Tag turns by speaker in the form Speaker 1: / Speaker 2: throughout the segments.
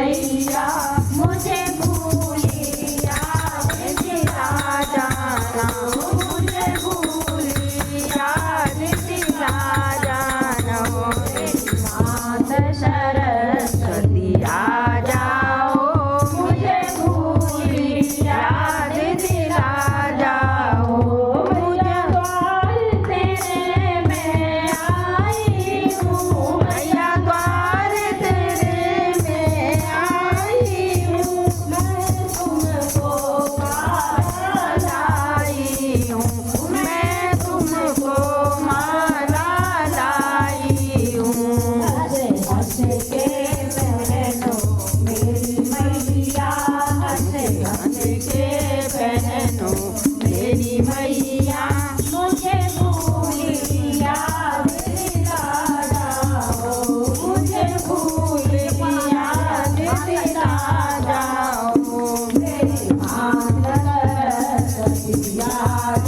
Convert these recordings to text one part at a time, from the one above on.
Speaker 1: मैया मुझे भूली याद दिला जाना, मुझे भूली याद दिला जाना। मेरी मात सरस्वती आ जाओ, मुझे भूली याद दिला जाओ। मैया द्वार तेरे में आई हूँ, मैया द्वार तेरे में आई हूँ। मैं तुमको माला लाई हूँ, मैं तुमको माला लाई हूँ। हंस हंस के पहनो मेरी मैया, हंस हंस के पहनो मेरी मैया। मुझे भूली याद दिला जाओ, मुझे भूली याद दिला जाओ। मेरी मात सरस्वती आ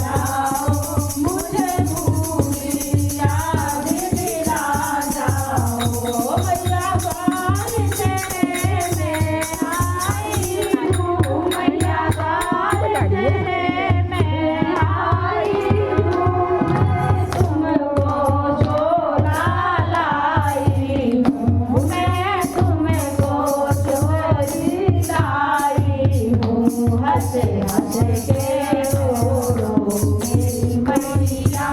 Speaker 1: जाओ, मुझे भूली याद दिला जाओ। मैया द्वार तेरे में आई हूँ, मैया द्वार तेरे में आई हूँ। मैं तुमको झोला लाई हूँ, मैं तुमको चोरी लाई हूँ। हंस हंस के रोलो मेरी मैया,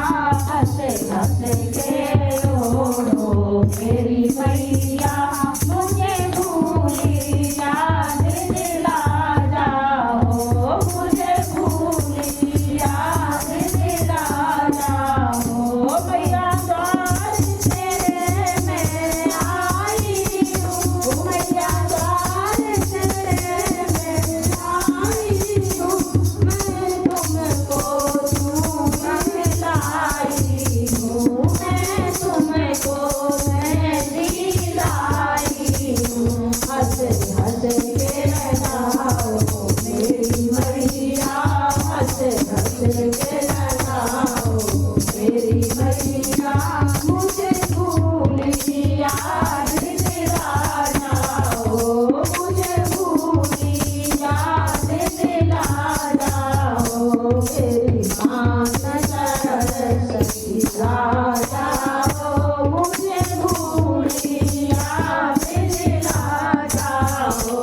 Speaker 1: हंस हंस के रोलो मेरी मैया। मुझे भूली याद दिला जाओ, मुझे भूली याद दिला जाओ। मैया द्वार तेरे में आई हूँ, मैया द्वार तेरे में आई हूँ। मैं तुमको चूड़ी लाई हूँ, मैं तुमको मेहंदी लाई हूँ। हंस हंस के लगाओ मेरी मैया, हंस हंस के लगाओ मेरी मैया। मुझे भूली याद दिला जाओ, मुझे भूली याद दिला जाओ। मेरी मात सरस्वती आ जाओ, मुझे भूली याद दिला जाओ।